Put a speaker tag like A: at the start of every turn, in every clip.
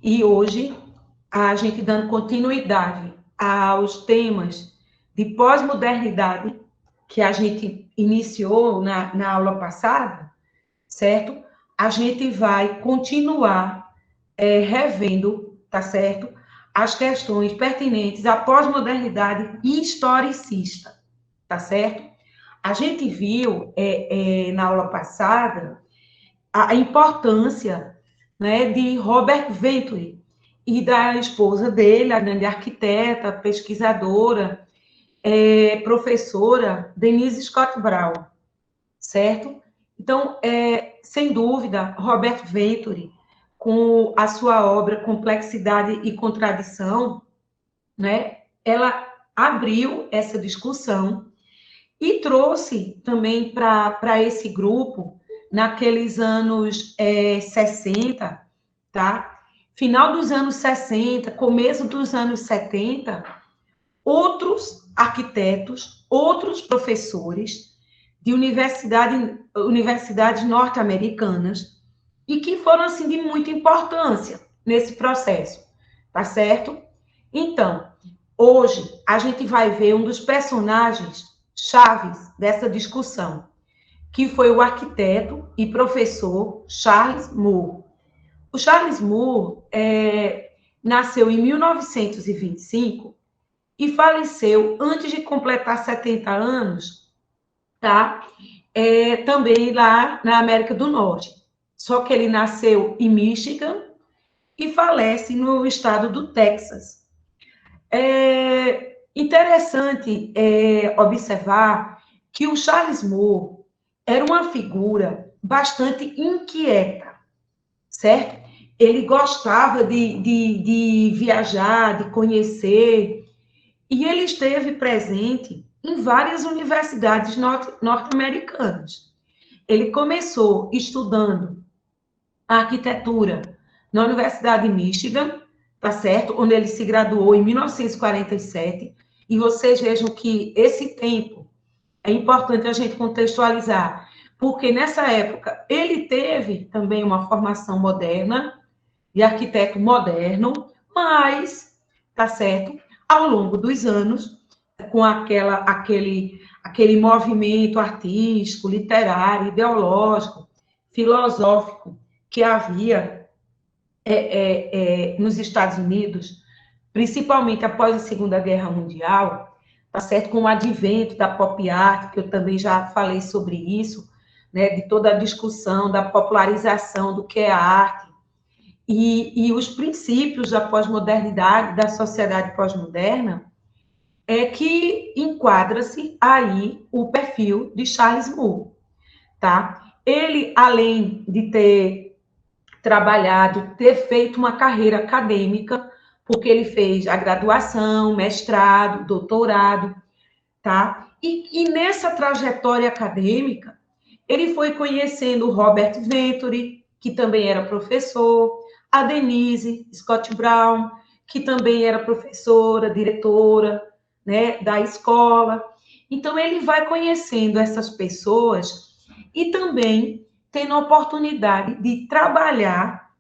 A: E hoje, a gente dando continuidade aos temas de pós-modernidade que a gente iniciou na aula passada, certo? A gente vai continuar revendo, tá certo? As questões pertinentes à pós-modernidade historicista, tá certo? A gente viu na aula passada a importância, né, de Robert Venturi e da esposa dele, a grande arquiteta, pesquisadora, professora Denise Scott Brown, certo? Então, sem dúvida, Robert Venturi, com a sua obra Complexidade e Contradição, né, ela abriu essa discussão e trouxe também para esse grupo, naqueles anos 60, tá? Final dos anos 60, começo dos anos 70, outros arquitetos, outros professores de universidades norte-americanas e que foram, assim, de muita importância nesse processo, tá certo? Então, hoje, a gente vai ver um dos personagens chaves dessa discussão, que foi o arquiteto e professor Charles Moore. O Charles Moore nasceu em 1925 e faleceu antes de completar 70 anos, tá? Também lá na América do Norte. Só que ele nasceu em Michigan e falece no estado do Texas. É interessante observar que o Charles Moore era uma figura bastante inquieta, certo? Ele gostava de viajar, de conhecer, e ele esteve presente em várias universidades norte-americanas. Ele começou estudando arquitetura na Universidade de Michigan, tá certo? Onde ele se graduou em 1947. E vocês vejam que esse tempo é importante a gente contextualizar, porque nessa época ele teve também uma formação moderna, de arquiteto moderno, mas, tá certo? Ao longo dos anos, com aquele movimento artístico, literário, ideológico, filosófico que havia nos Estados Unidos, principalmente após a Segunda Guerra Mundial, tá certo? Com o advento da pop art, que eu também já falei sobre isso, né? De toda a discussão da popularização do que é a arte e os princípios da pós-modernidade, da sociedade pós-moderna, que enquadra-se aí o perfil de Charles Moore, tá? Ele, além de ter trabalhado, ter feito uma carreira acadêmica, porque ele fez a graduação, mestrado, doutorado, tá? E nessa trajetória acadêmica, ele foi conhecendo o Robert Venturi, que também era professor, a Denise Scott Brown, que também era professora, diretora, né, da escola. Então, ele vai conhecendo essas pessoas e também tendo a oportunidade de trabalhar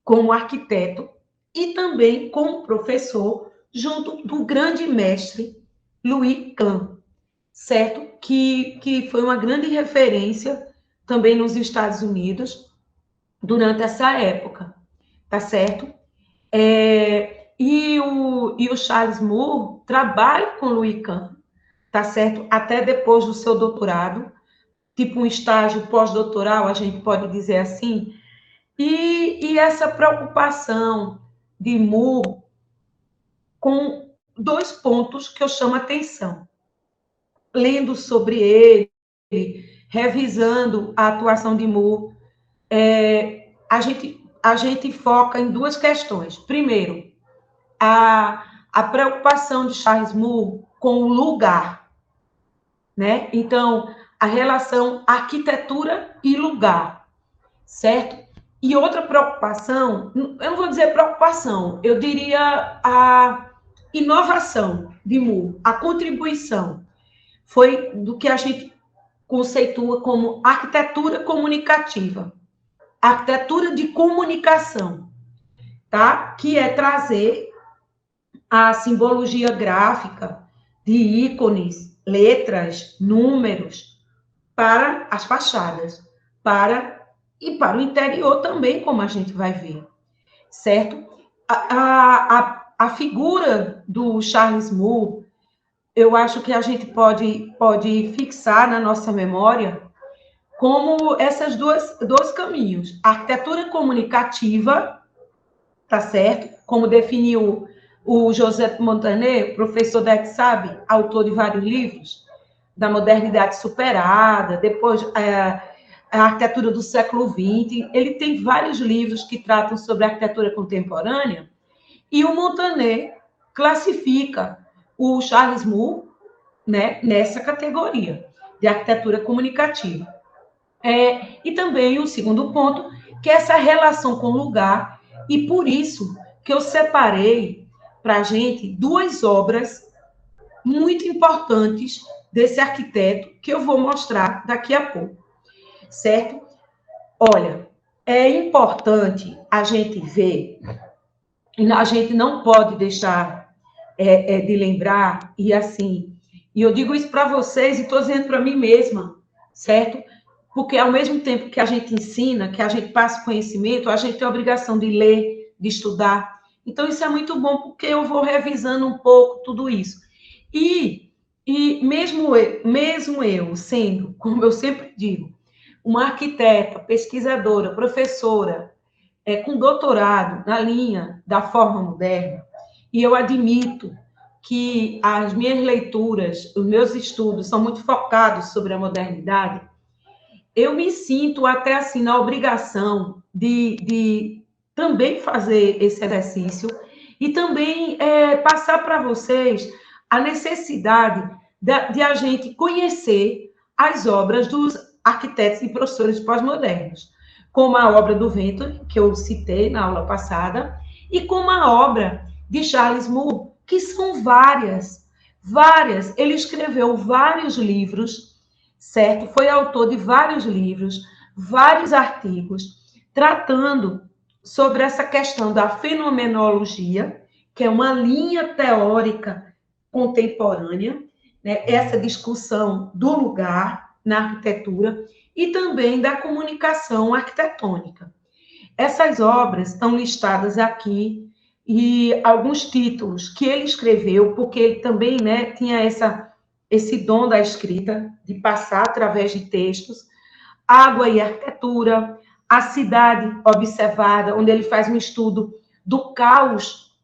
A: como arquiteto e também como professor junto do grande mestre Louis Kahn, certo? Que foi uma grande referência também nos Estados Unidos durante essa época, tá certo? E o Charles Moore trabalha com Louis Kahn, tá certo? Até depois do seu doutorado, tipo um estágio pós-doutoral, a gente pode dizer assim. E essa preocupação de Moore com dois pontos que eu chamo a atenção. Lendo sobre ele, revisando a atuação de Moore, a gente foca em duas questões. Primeiro, a preocupação de Charles Moore com o lugar, né? Então, a relação arquitetura e lugar, certo? E outra preocupação, eu não vou dizer preocupação, eu diria a inovação de Moore, a contribuição foi do que a gente conceitua como arquitetura comunicativa, arquitetura de comunicação, tá? Que é trazer a simbologia gráfica de ícones, letras, números para as fachadas, e para o interior também, como a gente vai ver, certo? A figura do Charles Moore, eu acho que a gente pode fixar na nossa memória como esses dois caminhos. A arquitetura comunicativa, tá certo? Como definiu o José Montanet, professor da EXAB, autor de vários livros, da modernidade superada, depois a arquitetura do século XX. Ele tem vários livros que tratam sobre a arquitetura contemporânea, e o Montanet classifica o Charles Moore, né, nessa categoria de arquitetura comunicativa. E também o segundo ponto, que é essa relação com o lugar, e por isso que eu separei para a gente duas obras muito importantes desse arquiteto, que eu vou mostrar daqui a pouco, certo? Olha, é importante a gente ver, e a gente não pode deixar de lembrar, e assim, e eu digo isso para vocês e estou dizendo para mim mesma, certo? Porque ao mesmo tempo que a gente ensina, que a gente passa conhecimento, a gente tem a obrigação de ler, de estudar. Então, isso é muito bom, porque eu vou revisando um pouco tudo isso. E mesmo eu sendo, como eu sempre digo, uma arquiteta, pesquisadora, professora, com doutorado na linha da forma moderna, e eu admito que as minhas leituras, os meus estudos são muito focados sobre a modernidade, eu me sinto até assim na obrigação de também fazer esse exercício e também passar para vocês a necessidade de a gente conhecer as obras dos arquitetos e professores pós-modernos, como a obra do Venturi, que eu citei na aula passada, e como a obra de Charles Moore, que são várias. Ele escreveu vários livros, certo? Foi autor de vários livros, vários artigos, tratando sobre essa questão da fenomenologia, que é uma linha teórica contemporânea, né? Essa discussão do lugar na arquitetura e também da comunicação arquitetônica. Essas obras estão listadas aqui e alguns títulos que ele escreveu, porque ele também, né, tinha esse dom da escrita, de passar através de textos, Água e Arquitetura, A Cidade Observada, onde ele faz um estudo do caos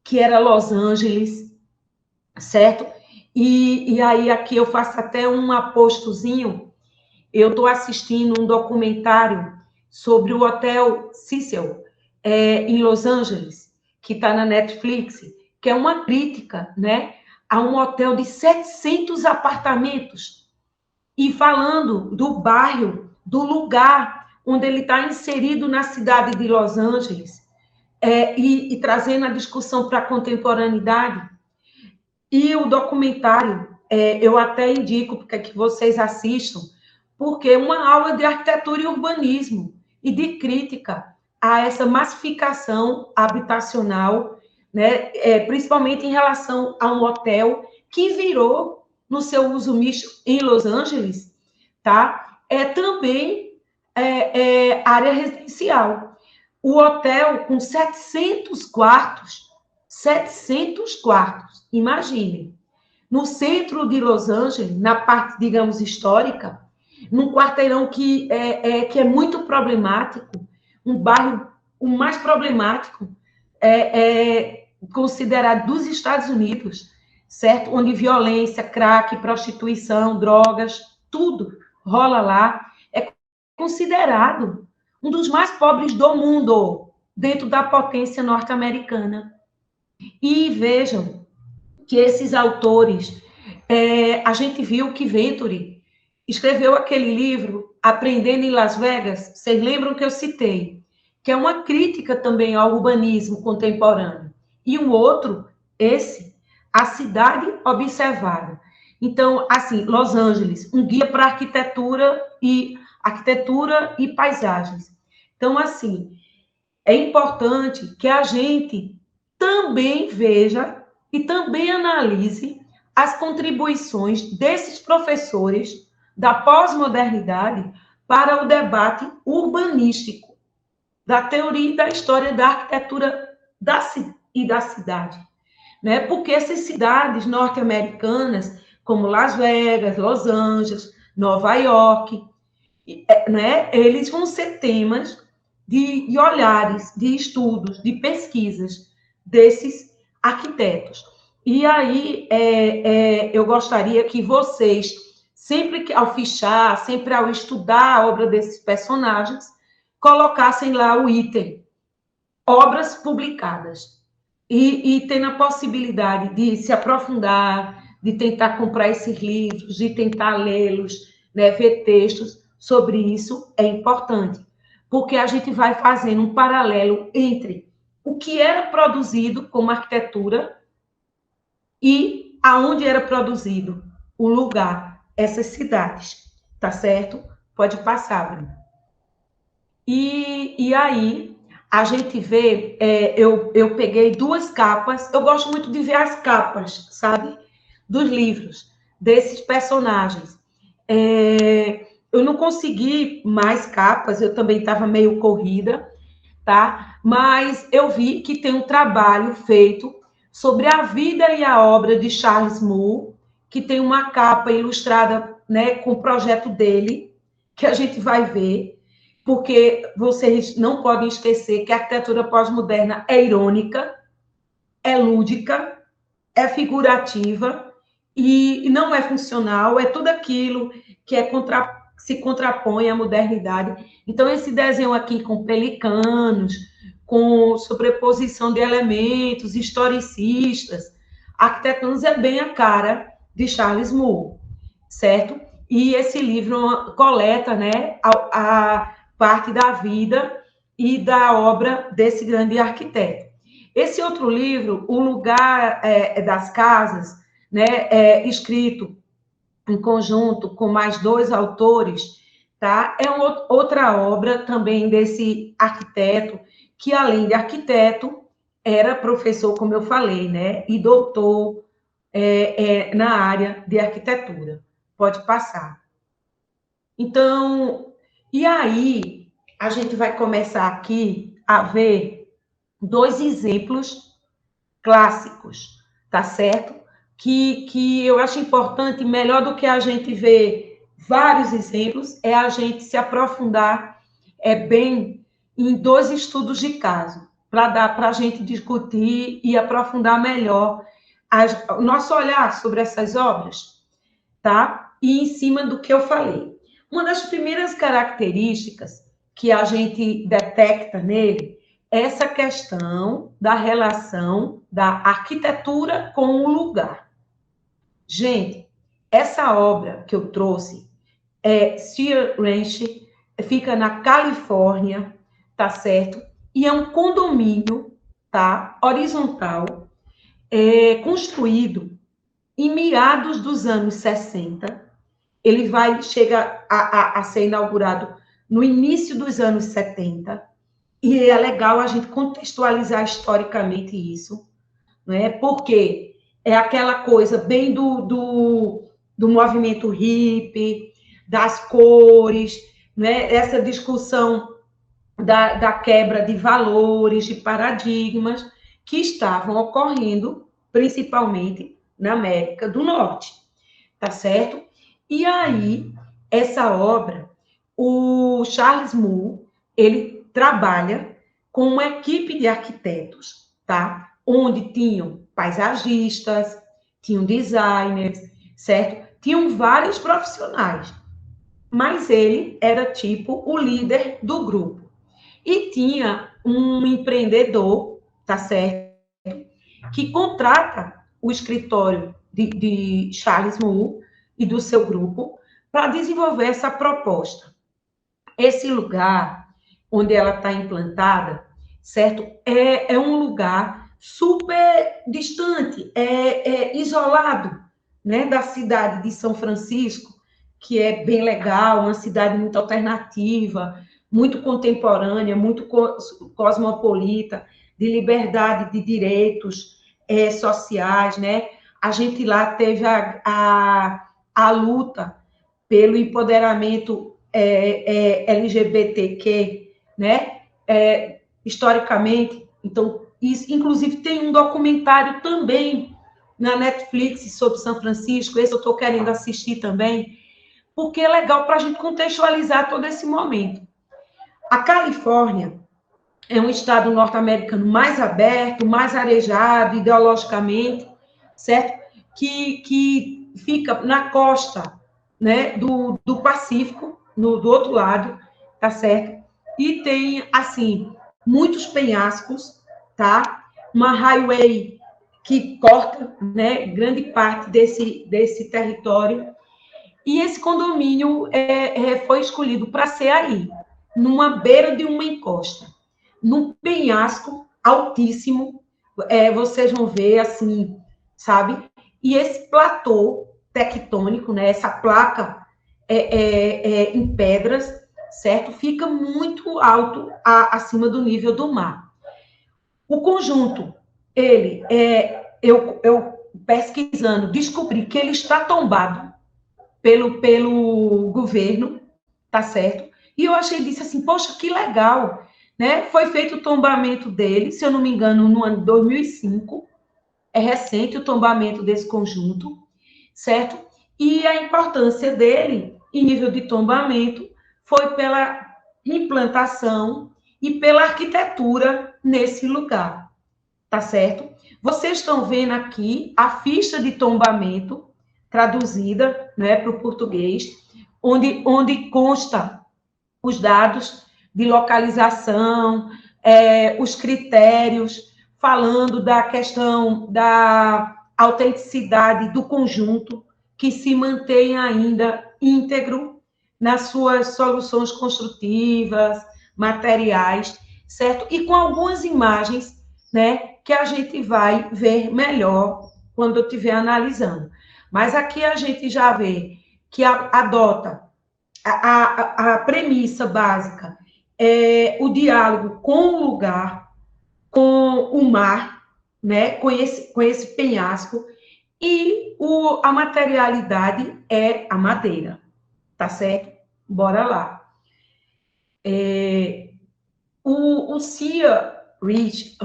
A: que era Los Angeles, certo? E aí aqui eu faço até um apostozinho, eu estou assistindo um documentário sobre o Hotel Cecil, em Los Angeles, que está na Netflix, que é uma crítica, né, a um hotel de 700 apartamentos, e falando do bairro, do lugar onde ele está inserido na cidade de Los Angeles, e trazendo a discussão para a contemporaneidade. E o documentário, eu até indico para que vocês assistam, porque é uma aula de arquitetura e urbanismo, e de crítica a essa massificação habitacional, né, principalmente em relação a um hotel que virou, no seu uso misto em Los Angeles, tá? Também área residencial. O hotel com 700 quartos, imaginem. No centro de Los Angeles, na parte, digamos, histórica, num quarteirão que é muito problemático, um bairro o mais problemático considerado dos Estados Unidos, certo? Onde violência, crack, prostituição, drogas, tudo rola lá. É considerado um dos mais pobres do mundo, dentro da potência norte-americana. E vejam que esses autores, a gente viu que Venturi escreveu aquele livro, Aprendendo em Las Vegas, vocês lembram que eu citei, que é uma crítica também ao urbanismo contemporâneo. E o outro, esse, A Cidade Observada. Então, assim, Los Angeles, um guia para arquitetura e paisagens. Então, assim, é importante que a gente também veja e também analise as contribuições desses professores da pós-modernidade para o debate urbanístico, da teoria e da história da arquitetura e da cidade. Né? Porque essas cidades norte-americanas, como Las Vegas, Los Angeles, Nova York, né? Eles vão ser temas de olhares, de estudos, de pesquisas desses arquitetos. E aí, eu gostaria que vocês, sempre que ao fichar, sempre ao estudar a obra desses personagens, colocassem lá o item obras publicadas. E tendo a possibilidade de se aprofundar, de tentar comprar esses livros, de tentar lê-los, né, ver textos sobre isso, é importante. Porque a gente vai fazendo um paralelo entre o que era produzido como arquitetura e aonde era produzido o lugar, essas cidades, tá certo? Pode passar, Bruno. E aí, a gente vê, eu peguei duas capas, eu gosto muito de ver as capas, sabe? Dos livros, desses personagens. Eu não consegui mais capas, eu também estava meio corrida, tá? Mas eu vi que tem um trabalho feito sobre a vida e a obra de Charles Moore, que tem uma capa ilustrada, né, com o projeto dele, que a gente vai ver, porque vocês não podem esquecer que a arquitetura pós-moderna é irônica, é lúdica, é figurativa e não é funcional, é tudo aquilo que se contrapõe à modernidade. Então, esse desenho aqui com pelicanos, com sobreposição de elementos historicistas, arquitetônicos, é bem a cara de Charles Moore, certo? E esse livro coleta, né, a parte da vida e da obra desse grande arquiteto. Esse outro livro, O Lugar das Casas, né, escrito em conjunto com mais dois autores, tá? É outra obra também desse arquiteto, que além de arquiteto, era professor, como eu falei, né, e doutor na área de arquitetura. Pode passar. Então, e aí, a gente vai começar aqui a ver dois exemplos clássicos, tá certo? Que eu acho importante, melhor do que a gente ver vários exemplos, é a gente se aprofundar bem em dois estudos de caso, para dar para a gente discutir e aprofundar melhor o nosso olhar sobre essas obras, tá? E em cima do que eu falei. Uma das primeiras características que a gente detecta nele é essa questão da relação da arquitetura com o lugar. Gente, essa obra que eu trouxe é Cedar Ranch, fica na Califórnia, tá certo? E é um condomínio, tá? Horizontal, construído em meados dos anos 60. Ele chega a ser inaugurado no início dos anos 70. E é legal a gente contextualizar historicamente isso, né? Porque é aquela coisa bem do movimento hippie, das cores, né? Essa discussão da quebra de valores, de paradigmas que estavam ocorrendo, principalmente na América do Norte, tá certo? E aí, essa obra, o Charles Moore, ele trabalha com uma equipe de arquitetos, tá? Onde tinham paisagistas, tinham designers, certo? Tinham vários profissionais, mas ele era tipo o líder do grupo. E tinha um empreendedor, tá certo? Que contrata o escritório de Charles Moore e do seu grupo para desenvolver essa proposta. Esse lugar onde ela está implantada, certo? É um lugar super distante, isolado né, da cidade de São Francisco, que é bem legal, uma cidade muito alternativa, muito contemporânea, muito cosmopolita, de liberdade de direitos sociais, né? A gente lá teve a luta pelo empoderamento LGBTQ, né? Historicamente, então, isso, inclusive, tem um documentário também na Netflix sobre São Francisco, esse eu estou querendo assistir também, porque é legal para a gente contextualizar todo esse momento. A Califórnia é um estado norte-americano mais aberto, mais arejado ideologicamente, certo? Que fica na costa, né, do Pacífico, do outro lado, tá certo? E tem, assim, muitos penhascos, tá? Uma highway que corta, né, grande parte desse território. E esse condomínio foi escolhido para ser aí, numa beira de uma encosta, num penhasco altíssimo, vocês vão ver assim, sabe? E esse platô tectônico, né, essa placa em pedras, certo? Fica muito alto acima do nível do mar. O conjunto, eu pesquisando, descobri que ele está tombado pelo governo, tá certo? E eu achei, disse assim, poxa, que legal, né? Foi feito o tombamento dele, se eu não me engano, no ano 2005, é recente o tombamento desse conjunto, certo? E a importância dele, em nível de tombamento, foi pela implantação e pela arquitetura nesse lugar, tá certo? Vocês estão vendo aqui a ficha de tombamento traduzida, né, para o português, onde consta os dados de localização, os critérios, falando da questão da autenticidade do conjunto, que se mantém ainda íntegro nas suas soluções construtivas, materiais, certo? E com algumas imagens, né, que a gente vai ver melhor quando eu estiver analisando. Mas aqui a gente já vê que adota a premissa básica é o diálogo com o lugar, com o mar, né, com esse penhasco, e a materialidade é a madeira, tá certo? Bora lá. O Sea Ranch,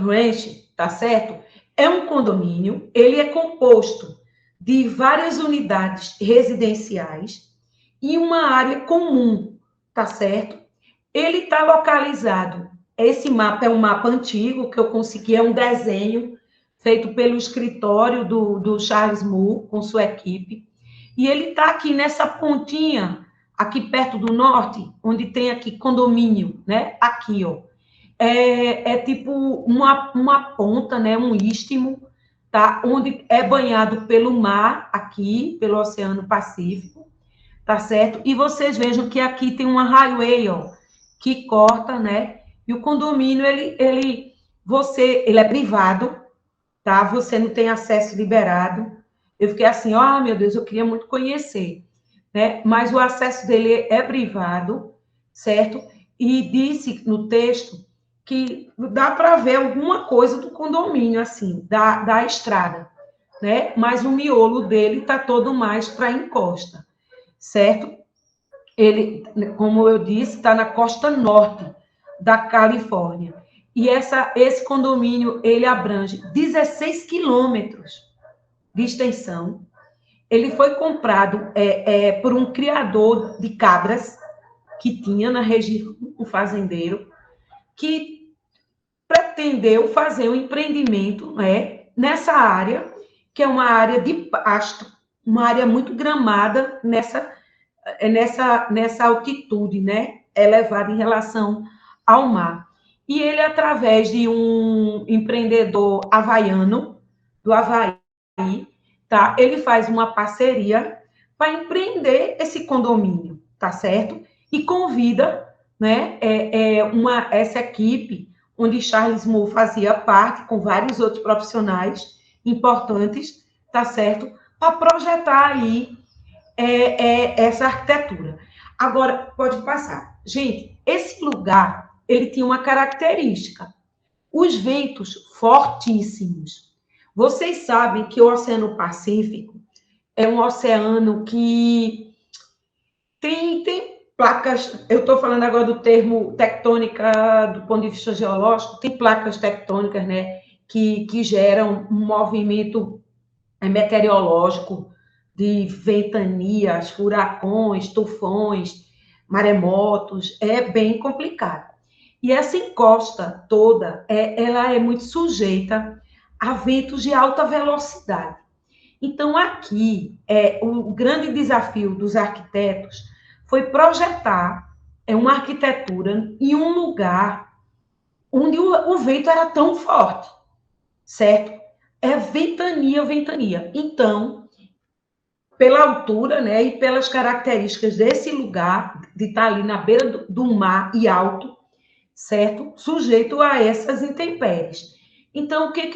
A: tá certo? É um condomínio, ele é composto de várias unidades residenciais e uma área comum, tá certo? Ele está localizado, esse mapa é um mapa antigo que eu consegui, é um desenho feito pelo escritório do Charles Moore, com sua equipe, e ele está aqui nessa pontinha, aqui perto do norte, onde tem aqui condomínio, né? Aqui, ó. Tipo uma ponta, né? Um istmo, tá? Onde é banhado pelo mar, aqui, pelo Oceano Pacífico, tá certo? E vocês vejam que aqui tem uma highway, ó, que corta, né? E o condomínio, ele é privado, tá? Você não tem acesso liberado. Eu fiquei assim, ó, meu Deus, eu queria muito conhecer, né? Mas o acesso dele é privado, certo? E disse no texto que dá para ver alguma coisa do condomínio, assim, da estrada, né? Mas o miolo dele tá todo mais para encosta, certo? Ele, como eu disse, está na costa norte da Califórnia. E esse condomínio, ele abrange 16 quilômetros de extensão. Ele foi comprado por um criador de cabras que tinha na região, um fazendeiro, que pretendeu fazer um empreendimento, né, nessa área, que é uma área de pasto, uma área muito gramada nessa altitude, né, elevada em relação ao mar. E ele, através de um empreendedor havaiano, do Havaí, tá? Ele faz uma parceria para empreender esse condomínio, tá certo? E convida, né, essa equipe, onde Charles Moore fazia parte, com vários outros profissionais importantes, tá certo? para projetar aí essa arquitetura. Agora, pode passar. Gente, esse lugar, ele tinha uma característica. Os ventos fortíssimos. Vocês sabem que o Oceano Pacífico é um oceano que tem placas, eu estou falando agora do termo tectônica do ponto de vista geológico, tem placas tectônicas, né, que geram um movimento meteorológico de ventanias, furacões, tufões, maremotos, é bem complicado. E essa encosta toda, ela é muito sujeita a ventos de alta velocidade. Então, aqui, o grande desafio dos arquitetos foi projetar uma arquitetura em um lugar onde o vento era tão forte, certo? É ventania, ventania. Então, pela altura, né, e pelas características desse lugar, de estar ali na beira do mar e alto, certo? Sujeito a essas intempéries. Então, o que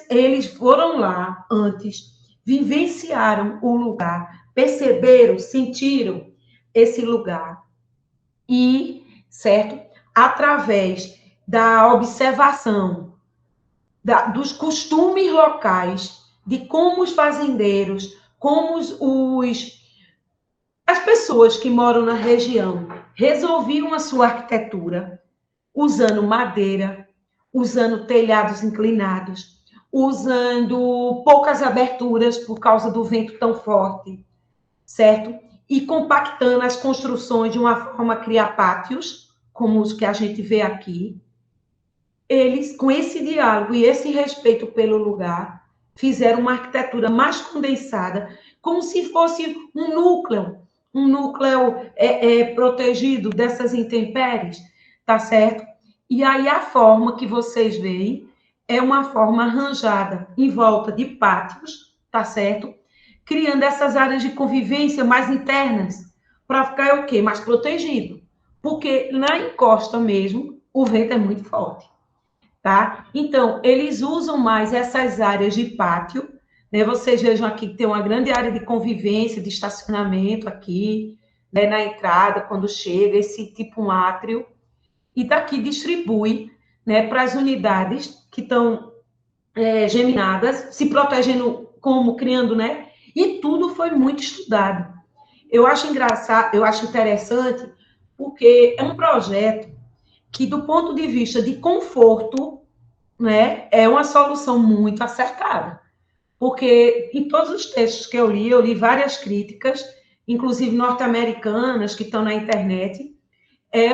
A: eles foram lá antes, vivenciaram o lugar, perceberam, sentiram esse lugar e, certo? Através da observação dos costumes locais, de como os fazendeiros, como as pessoas que moram na região resolviam a sua arquitetura, usando madeira, usando telhados inclinados, usando poucas aberturas por causa do vento tão forte, certo? E compactando as construções de uma forma a criar pátios, como os que a gente vê aqui. Eles, com esse diálogo e esse respeito pelo lugar, fizeram uma arquitetura mais condensada, como se fosse um núcleo protegido dessas intempéries, tá certo? E aí a forma que vocês veem é uma forma arranjada em volta de pátios, tá certo? Criando essas áreas de convivência mais internas, para ficar o quê? Mais protegido. Porque na encosta mesmo, o vento é muito forte, tá? Então, eles usam mais essas áreas de pátio, né? Vocês vejam aqui que tem uma grande área de convivência, de estacionamento aqui, né? Na entrada, quando chega, esse tipo um átrio, e daqui distribui, né, para as unidades que estão geminadas, se protegendo como criando, né? E tudo foi muito estudado. Eu acho engraçado, eu acho interessante, porque é um projeto que, do ponto de vista de conforto, né, é uma solução muito acertada. Porque em todos os textos que eu li várias críticas, inclusive norte-americanas, que estão na internet,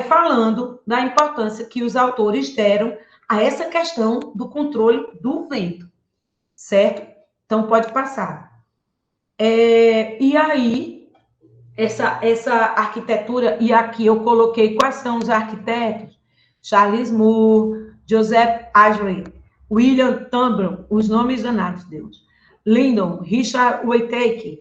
A: falando da importância que os autores deram a essa questão do controle do vento, certo? Então, pode passar. E aí, essa arquitetura, e aqui eu coloquei quais são os arquitetos: Charles Moore, Joseph Ashley, William Tambron, os nomes danados, Deus, Lyndon, Richard Whittaker,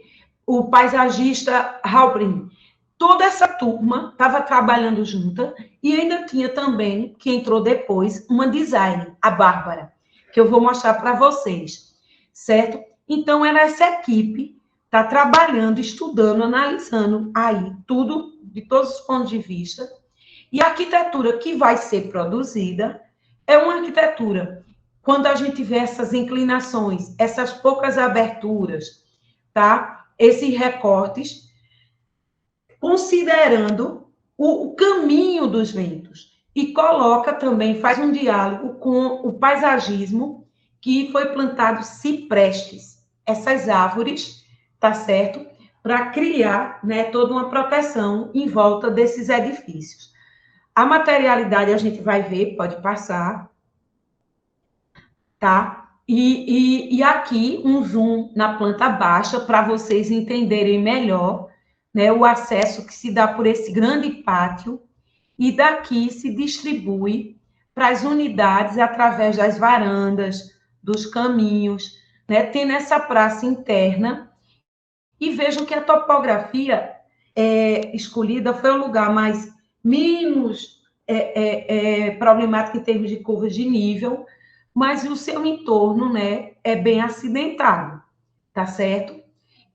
A: o paisagista Halprin. Toda essa turma estava trabalhando junta e ainda tinha também, que entrou depois, uma designer, a Bárbara, que eu vou mostrar para vocês, certo? Então, era essa equipe está trabalhando, estudando, analisando aí tudo, de todos os pontos de vista, e a arquitetura que vai ser produzida é uma arquitetura, quando a gente vê essas inclinações, essas poucas aberturas, tá? Esses recortes, considerando o caminho dos ventos, e coloca também, faz um diálogo com o paisagismo, que foi plantado ciprestes, essas árvores, tá certo? Para criar, né, toda uma proteção em volta desses edifícios. A materialidade a gente vai ver, pode passar, tá? E aqui um zoom na planta baixa para vocês entenderem melhor, né, o acesso que se dá por esse grande pátio, e daqui se distribui para as unidades através das varandas, dos caminhos, né, tendo essa praça interna. E vejam que a topografia escolhida foi o lugar mais menos problemático em termos de curvas de nível, mas o seu entorno, né, é bem acidentado, tá certo?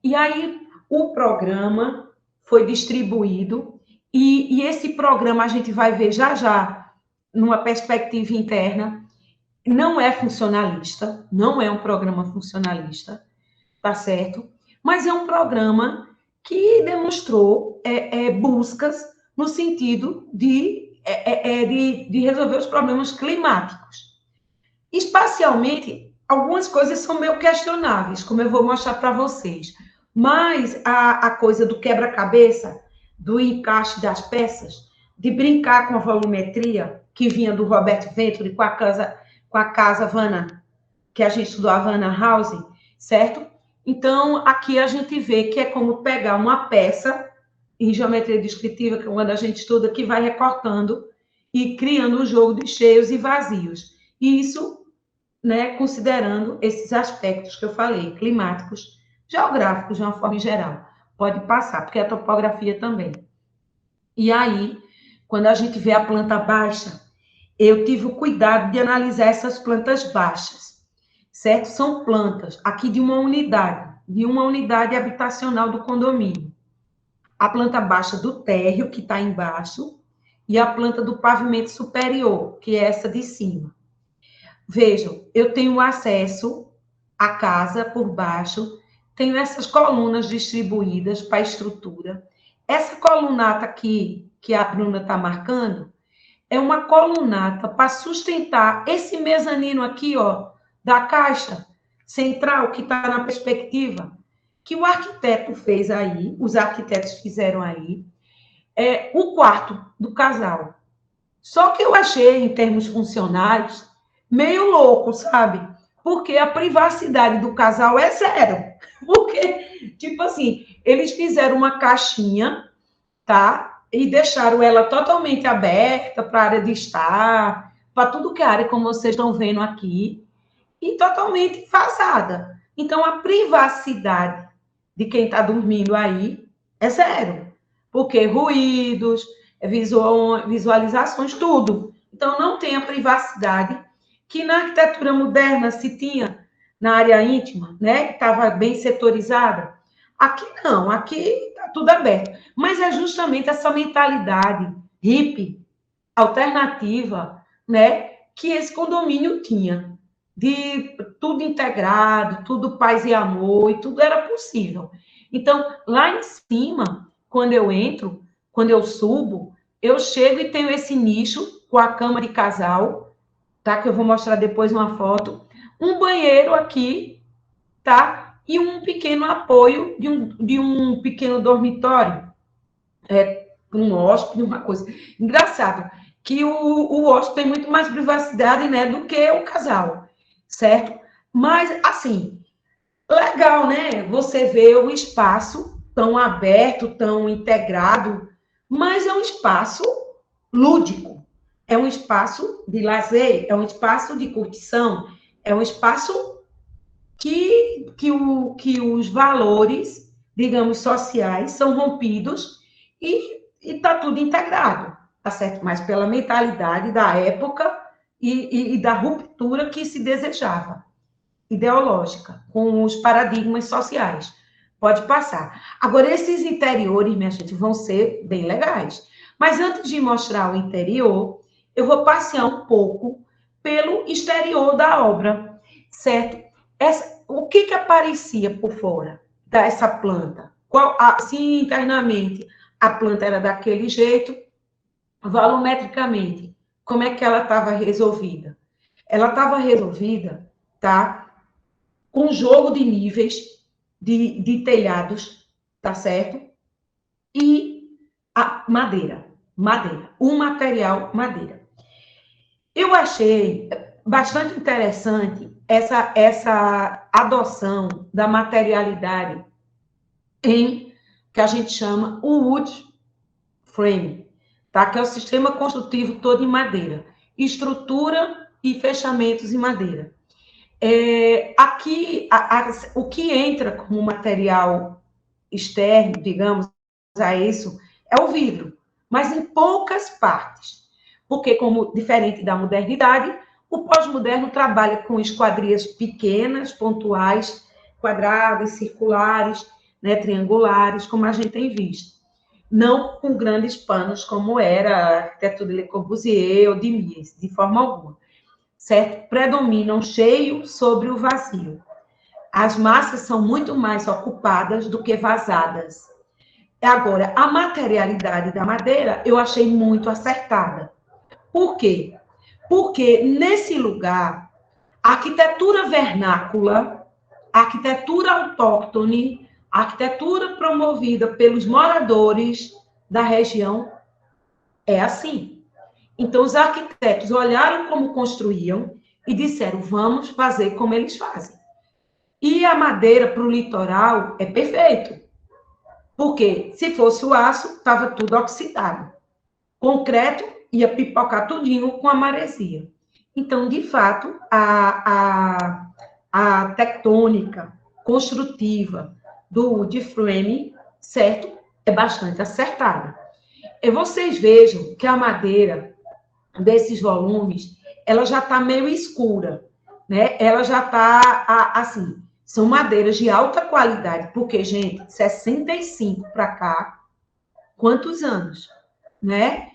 A: E aí, o programa foi distribuído, e esse programa a gente vai ver já já, numa perspectiva interna, não é funcionalista, não é um programa funcionalista, tá certo? Mas é um programa que demonstrou buscas no sentido de resolver os problemas climáticos. Espacialmente, algumas coisas são meio questionáveis, como eu vou mostrar para vocês. Mas a coisa do quebra-cabeça, do encaixe das peças, de brincar com a volumetria, que vinha do Robert Venturi com a casa Vanna, que a gente estudou a Vanna House, certo? Então, aqui a gente vê que é como pegar uma peça em geometria descritiva, que é quando a gente estuda, que vai recortando e criando um jogo de cheios e vazios. E isso, né, considerando esses aspectos que eu falei, climáticos, geográficos, de uma forma geral. Pode passar, porque é a topografia também. E aí, quando a gente vê a planta baixa, eu tive o cuidado de analisar essas plantas baixas, certo? São plantas aqui de uma unidade habitacional do condomínio. A planta baixa do térreo, que está embaixo, e a planta do pavimento superior, que é essa de cima. Vejam, eu tenho acesso à casa por baixo, tenho essas colunas distribuídas para a estrutura. Essa colunata aqui, que a Bruna está marcando, é uma colunata para sustentar esse mezanino aqui, ó, da caixa central, que está na perspectiva, que o arquiteto fez aí, os arquitetos fizeram aí, o quarto do casal. Só que eu achei, em termos funcionais, meio louco, sabe? Porque a privacidade do casal é zero. Porque, tipo assim, eles fizeram uma caixinha, tá? E deixaram ela totalmente aberta para a área de estar, para tudo que é área, como vocês estão vendo aqui, e totalmente vazada. Então, a privacidade de quem está dormindo aí é zero. Porque ruídos, visualizações, tudo. Então, não tem a privacidade que na arquitetura moderna se tinha na área íntima, né? Que estava bem setorizada. Aqui não, aqui está tudo aberto. Mas é justamente essa mentalidade hippie, alternativa, né? Que esse condomínio tinha. De tudo integrado, tudo paz e amor, e tudo era possível. Então, lá em cima, quando eu entro, quando eu subo, eu chego e tenho esse nicho com a cama de casal, tá? Que eu vou mostrar depois uma foto. Um banheiro aqui, tá? E um pequeno apoio de um pequeno dormitório. Um hóspede, uma coisa. Engraçado, que o hóspede tem muito mais privacidade, né, do que o casal, certo? Mas, assim, legal, né? Você vê o espaço tão aberto, tão integrado, mas é um espaço lúdico, é um espaço de lazer, é um espaço de curtição, é um espaço que os valores, digamos, sociais são rompidos e está tudo integrado, tá certo? Mas pela mentalidade da época e da ruptura que se desejava, ideológica, com os paradigmas sociais. Pode passar. Agora, esses interiores, minha gente, vão ser bem legais. Mas antes de mostrar o interior, eu vou passear um pouco pelo exterior da obra, certo? O que aparecia por fora dessa planta? Se internamente a planta era daquele jeito, volumetricamente, como é que ela estava resolvida? Ela estava resolvida, tá? Com jogo de níveis de telhados, tá certo? E a madeira, o material madeira. Eu achei bastante interessante essa adoção da materialidade em que a gente chama o wood frame, tá? Que é o sistema construtivo todo em madeira, estrutura e fechamentos em madeira. Aqui, o que entra como material externo, digamos, a isso, é o vidro, mas em poucas partes. Porque, como diferente da modernidade, o pós-moderno trabalha com esquadrias pequenas, pontuais, quadradas, circulares, né, triangulares, como a gente tem visto. Não com grandes panos, como era a arquitetura de Le Corbusier ou de Mies, de forma alguma. Certo? Predominam cheio sobre o vazio. As massas são muito mais ocupadas do que vazadas. Agora, a materialidade da madeira eu achei muito acertada. Por quê? Porque nesse lugar, a arquitetura vernácula, a arquitetura autóctone, a arquitetura promovida pelos moradores da região é assim. Então, os arquitetos olharam como construíam e disseram, vamos fazer como eles fazem. E a madeira para o litoral é perfeito. Porque se fosse o aço, estava tudo oxidado. Concreto ia pipocar tudinho com a maresia. Então, de fato, a tectônica construtiva do wood frame, certo? É bastante acertada. E vocês vejam que a madeira desses volumes, ela já está meio escura, né? Ela já está, assim, são madeiras de alta qualidade, porque, gente, 65 para cá, quantos anos, né?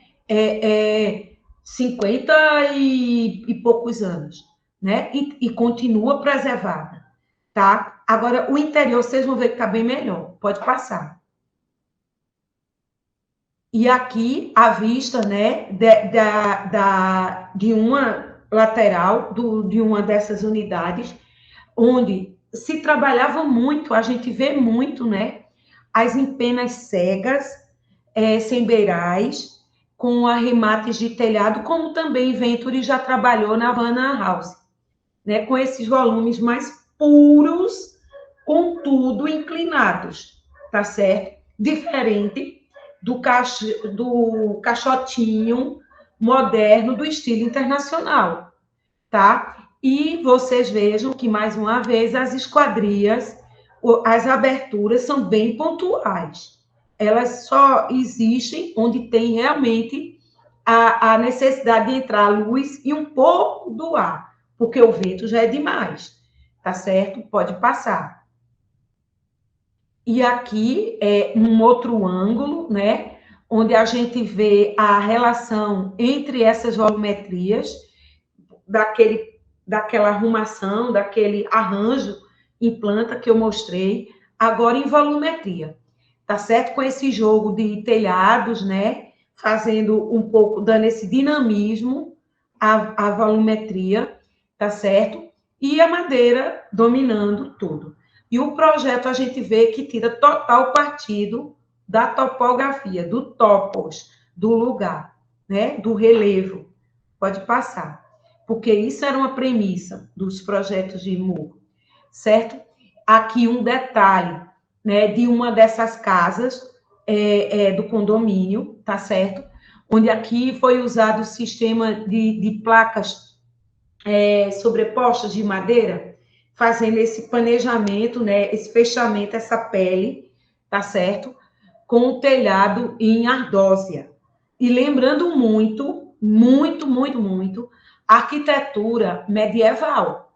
A: 50 e poucos anos, né? E continua preservada, tá? Agora, o interior, vocês vão ver que está bem melhor. Pode passar. E aqui, a vista, né, de uma lateral, de uma dessas unidades, onde se trabalhava muito, a gente vê muito, né, as empenas cegas, sem beirais, com arremates de telhado, como também Venturi já trabalhou na Havana House, né, com esses volumes mais puros, contudo inclinados, tá certo? Diferente do caixotinho moderno do estilo internacional, tá? E vocês vejam que, mais uma vez, as esquadrias, as aberturas são bem pontuais. Elas só existem onde tem realmente a necessidade de entrar a luz e um pouco do ar, porque o vento já é demais, tá certo? Pode passar. E aqui é um outro ângulo, né? Onde a gente vê a relação entre essas volumetrias, daquela arrumação, daquele arranjo em planta que eu mostrei, agora em volumetria, tá certo? Com esse jogo de telhados, né? Fazendo um pouco, dando esse dinamismo à volumetria, tá certo? E a madeira dominando tudo. E o projeto a gente vê que tira total partido da topografia, do topos, do lugar, né? Do relevo. Pode passar. Porque isso era uma premissa dos projetos de Moore, certo? Aqui um detalhe, né, de uma dessas casas do condomínio, tá certo? Onde aqui foi usado o sistema de placas sobrepostas de madeira, fazendo esse planejamento, né, esse fechamento, essa pele, tá certo? Com o telhado em ardósia. E lembrando muito, muito, muito, muito, a arquitetura medieval.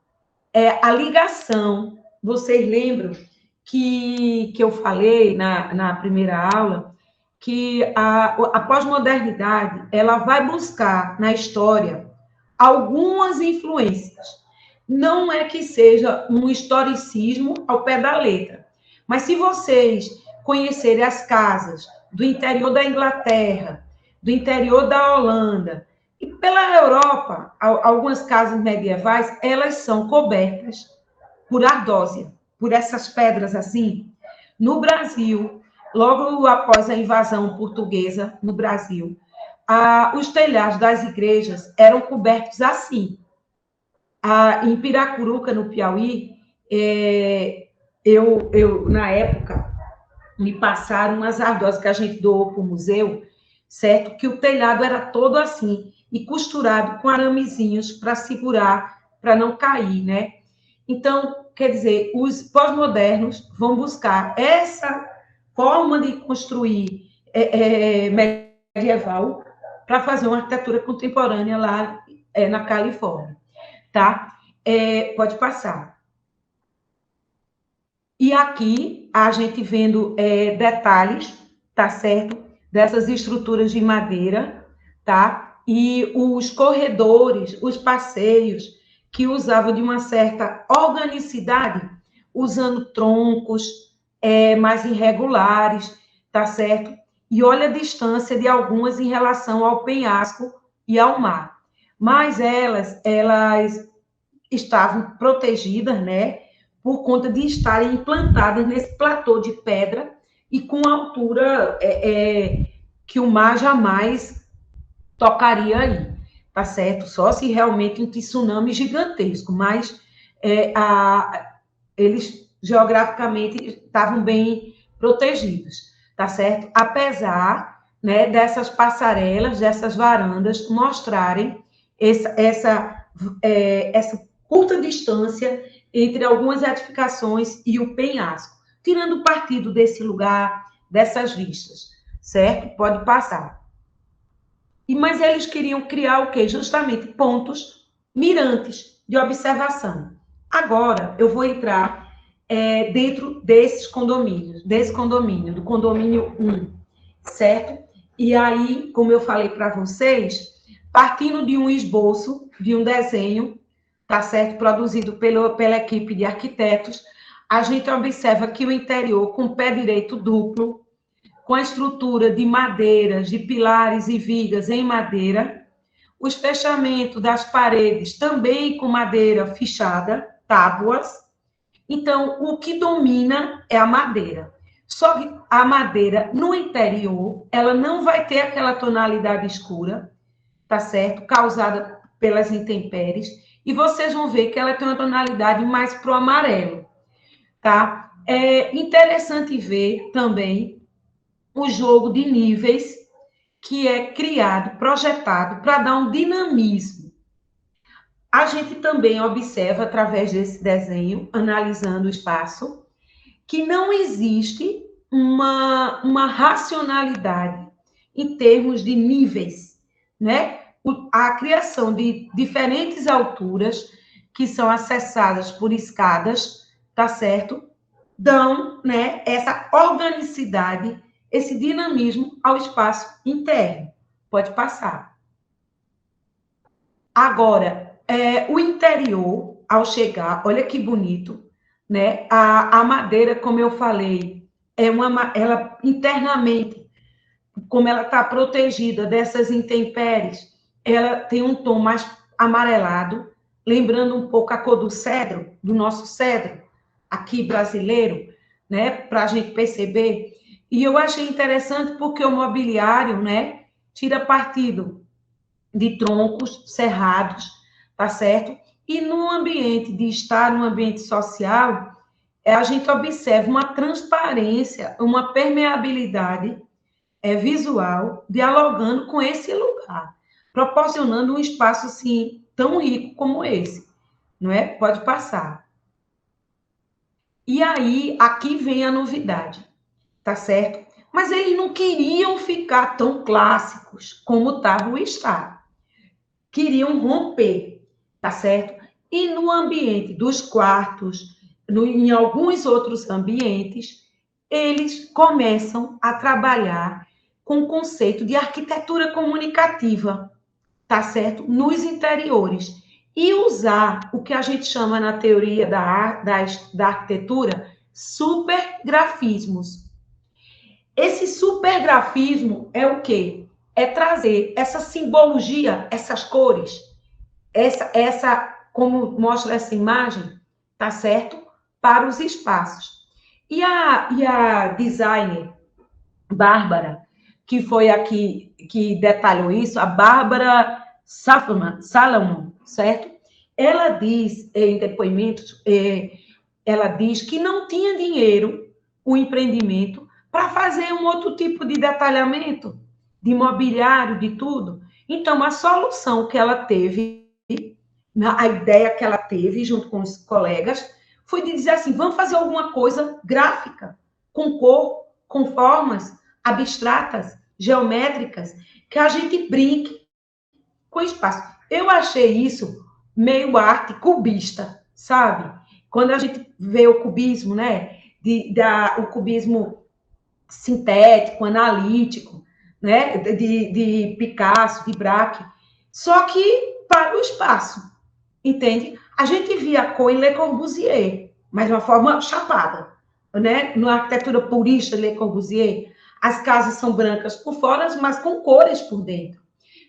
A: A ligação, vocês lembram que eu falei na primeira aula, que a pós-modernidade, ela vai buscar na história algumas influências. Não é que seja um historicismo ao pé da letra, mas se vocês conhecerem as casas do interior da Inglaterra, do interior da Holanda e pela Europa, algumas casas medievais, elas são cobertas por ardósia, por essas pedras assim. No Brasil, logo após a invasão portuguesa no Brasil, os telhados das igrejas eram cobertos assim. Em Piracuruca, no Piauí, na época, me passaram umas ardósias que a gente doou para o museu, certo? Que o telhado era todo assim, e costurado com aramezinhos para segurar, para não cair, né? Então, quer dizer, os pós-modernos vão buscar essa forma de construir medieval para fazer uma arquitetura contemporânea lá na Califórnia, tá? Pode passar. E aqui, a gente vendo detalhes, tá certo? Dessas estruturas de madeira, tá? E os corredores, os passeios, que usavam de uma certa organicidade, usando troncos mais irregulares, tá certo? E olha a distância de algumas em relação ao penhasco e ao mar. Mas elas estavam protegidas, né? Por conta de estarem implantadas nesse platô de pedra e com altura que o mar jamais tocaria aí, tá certo? Só se realmente um tsunami gigantesco, mas eles geograficamente estavam bem protegidos, tá certo? Apesar, né, dessas passarelas, dessas varandas mostrarem essa curta distância entre algumas edificações e o penhasco, tirando partido desse lugar, dessas vistas, certo? Pode passar. Mas eles queriam criar o quê? Justamente pontos mirantes de observação. Agora, eu vou entrar dentro desses condomínios, desse condomínio, do condomínio 1, certo? E aí, como eu falei para vocês, partindo de um esboço, de um desenho, tá certo? Produzido pela equipe de arquitetos, a gente observa que o interior, com pé direito duplo, com a estrutura de madeiras, de pilares e vigas em madeira, os fechamentos das paredes também com madeira fichada, tábuas. Então, o que domina é a madeira. Só que a madeira, no interior, ela não vai ter aquela tonalidade escura, tá certo? Causada pelas intempéries. E vocês vão ver que ela tem uma tonalidade mais pro amarelo, tá? É interessante ver também o jogo de níveis que é criado, projetado para dar um dinamismo. A gente também observa, através desse desenho, analisando o espaço, que não existe uma racionalidade em termos de níveis, né? A criação de diferentes alturas que são acessadas por escadas, tá certo? Dão, né, essa organicidade, esse dinamismo ao espaço interno. Pode passar. Agora, o interior, ao chegar, olha que bonito, né? A madeira, como eu falei, ela internamente, como ela está protegida dessas intempéries, ela tem um tom mais amarelado, lembrando um pouco a cor do cedro, do nosso cedro, aqui brasileiro, né? Para a gente perceber. E eu achei interessante porque o mobiliário, né? Tira partido de troncos cerrados, tá certo? E no ambiente de estar no ambiente social, a gente observa uma transparência, uma permeabilidade visual, dialogando com esse lugar, proporcionando um espaço assim tão rico como esse, não é? Pode passar. E aí, aqui vem a novidade, tá certo? Mas eles não queriam ficar tão clássicos como estava o Estado. Queriam romper, tá certo? E no ambiente dos quartos, em alguns outros ambientes, eles começam a trabalhar com o conceito de arquitetura comunicativa, tá certo? Nos interiores. E usar o que a gente chama na teoria da arquitetura supergrafismos. Esse supergrafismo é o quê? É trazer essa simbologia, essas cores, como mostra essa imagem, tá certo? Para os espaços. E a designer Bárbara, que foi aqui que detalhou isso, a Bárbara Salomon, certo? Ela diz em depoimentos, ela diz que não tinha dinheiro, o empreendimento, para fazer um outro tipo de detalhamento, de mobiliário, de tudo. Então, a solução que ela teve, a ideia que ela teve junto com os colegas, foi de dizer assim, vamos fazer alguma coisa gráfica, com cor, com formas abstratas, geométricas, que a gente brinque com espaço. Eu achei isso meio arte cubista, sabe? Quando a gente vê o cubismo, né? o cubismo sintético, analítico, né, de Picasso, de Braque, só que para o espaço, entende? A gente via a cor em Le Corbusier, mas de uma forma chapada, né? Na arquitetura purista de Le Corbusier, as casas são brancas por fora, mas com cores por dentro.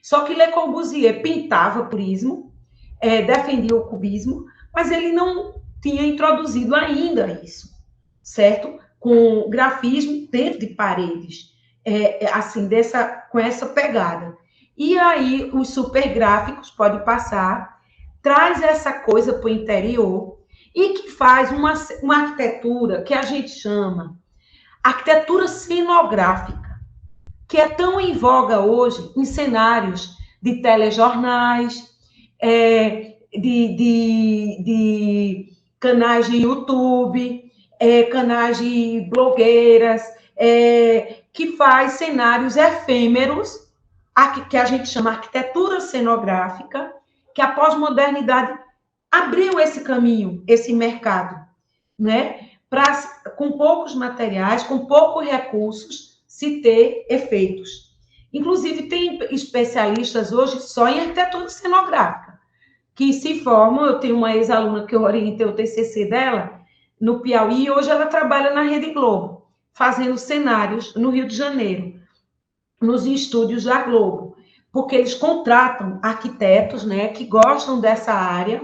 A: Só que Le Corbusier pintava purismo, defendia o cubismo, mas ele não tinha introduzido ainda isso, certo? Com grafismo dentro de paredes, assim, com essa pegada. E aí, os super gráficos, pode passar, traz essa coisa para o interior e que faz uma arquitetura que a gente chama arquitetura cenográfica, que é tão em voga hoje em cenários de telejornais, de canais de YouTube, canais de blogueiras, que faz cenários efêmeros, que a gente chama arquitetura cenográfica, que a pós-modernidade abriu esse caminho, esse mercado, né? Com poucos materiais, com poucos recursos, se ter efeitos. Inclusive, tem especialistas hoje só em arquitetura cenográfica, que se formam. Eu tenho uma ex-aluna que eu orientei o TCC dela, no Piauí, e hoje ela trabalha na Rede Globo, fazendo cenários no Rio de Janeiro, nos estúdios da Globo, porque eles contratam arquitetos, né, que gostam dessa área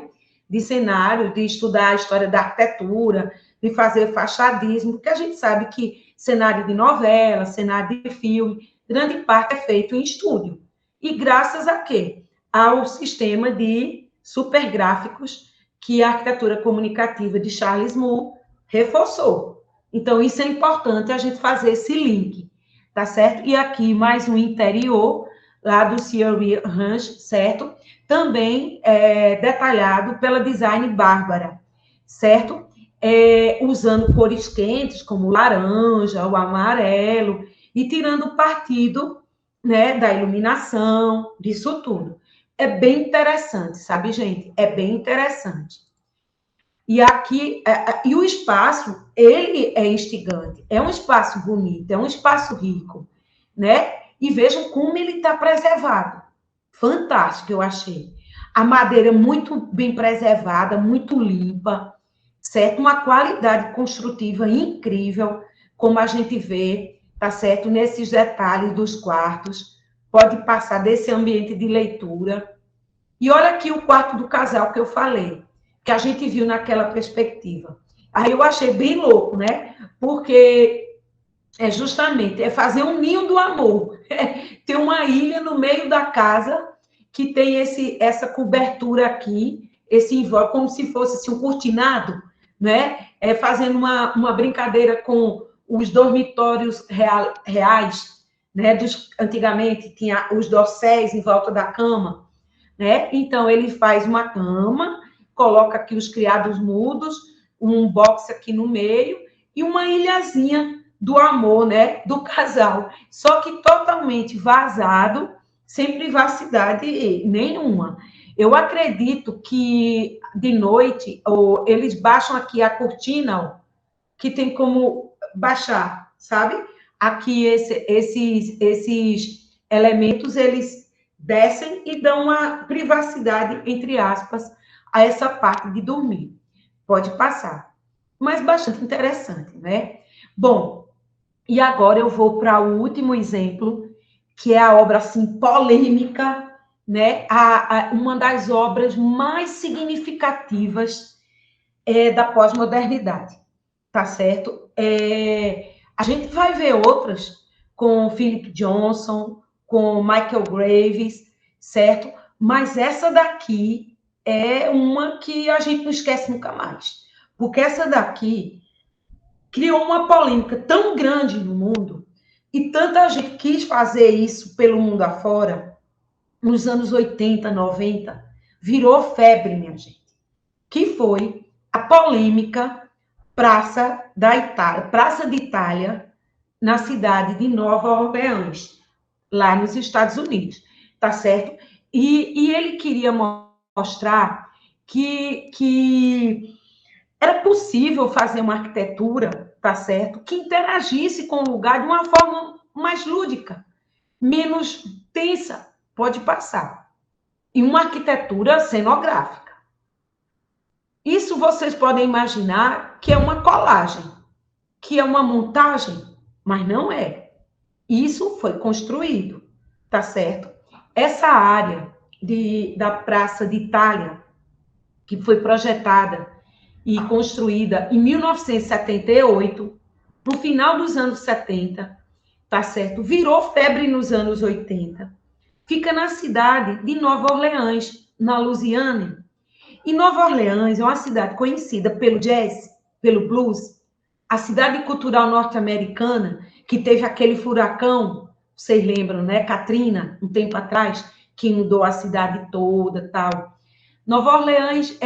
A: de cenário, de estudar a história da arquitetura, de fazer fachadismo, porque a gente sabe que cenário de novela, cenário de filme, grande parte é feito em estúdio. E graças a quê? Ao sistema de supergráficos que a arquitetura comunicativa de Charles Moore reforçou. Então, isso é importante a gente fazer esse link, tá certo? E aqui, mais um interior, lá do Thierry Range, certo? Também detalhado pela design Bárbara, certo? Usando cores quentes, como o laranja, o amarelo, e tirando partido, né, da iluminação, disso tudo. É bem interessante, sabe, gente? É bem interessante. E aqui, e o espaço, ele é instigante, é um espaço bonito, é um espaço rico, né? E vejam como ele está preservado. Fantástico, eu achei. A madeira muito bem preservada, muito limpa, certo? Uma qualidade construtiva incrível, como a gente vê, tá certo? Nesses detalhes dos quartos, pode passar desse ambiente de leitura. E olha aqui o quarto do casal que eu falei, que a gente viu naquela perspectiva. Aí eu achei bem louco, né? Porque justamente fazer um ninho do amor. Tem uma ilha no meio da casa que tem essa cobertura aqui, esse envolve como se fosse assim, um cortinado, né? Fazendo uma brincadeira com os dormitórios reais, né? Antigamente tinha os dorséis em volta da cama, né? Então ele faz uma cama, coloca aqui os criados mudos, um box aqui no meio e uma ilhazinha do amor, né, do casal, só que totalmente vazado, sem privacidade nenhuma. Eu acredito que de noite eles baixam aqui a cortina, que tem como baixar, sabe? Aqui esses elementos eles descem e dão uma privacidade, entre aspas, a essa parte de dormir. Pode passar. Mas bastante interessante, né? Bom, e agora eu vou para o último exemplo, que é a obra assim polêmica, né? Uma das obras mais significativas da pós-modernidade, tá certo? A gente vai ver outras com Philip Johnson, com Michael Graves, certo? Mas essa daqui é uma que a gente não esquece nunca mais, porque essa daqui criou uma polêmica tão grande no mundo e tanta gente quis fazer isso pelo mundo afora, nos anos 80, 90, virou febre, minha gente, que foi a polêmica Praça de Itália, na cidade de Nova Orleans, lá nos Estados Unidos, tá certo? E ele queria mostrar que era possível fazer uma arquitetura tá certo? Que interagisse com o lugar de uma forma mais lúdica, menos tensa, pode passar. E uma arquitetura cenográfica. Isso vocês podem imaginar que é uma colagem, que é uma montagem, mas não é. Isso foi construído, tá certo? Essa área da Praça de Itália, que foi projetada e construída em 1978, no final dos anos 70, tá certo? Virou febre nos anos 80. Fica na cidade de Nova Orleans, na Louisiana. E Nova Orleans é uma cidade conhecida pelo jazz, pelo blues, a cidade cultural norte-americana que teve aquele furacão, vocês lembram, né? Katrina, um tempo atrás, que inundou a cidade toda, tal. Nova Orleans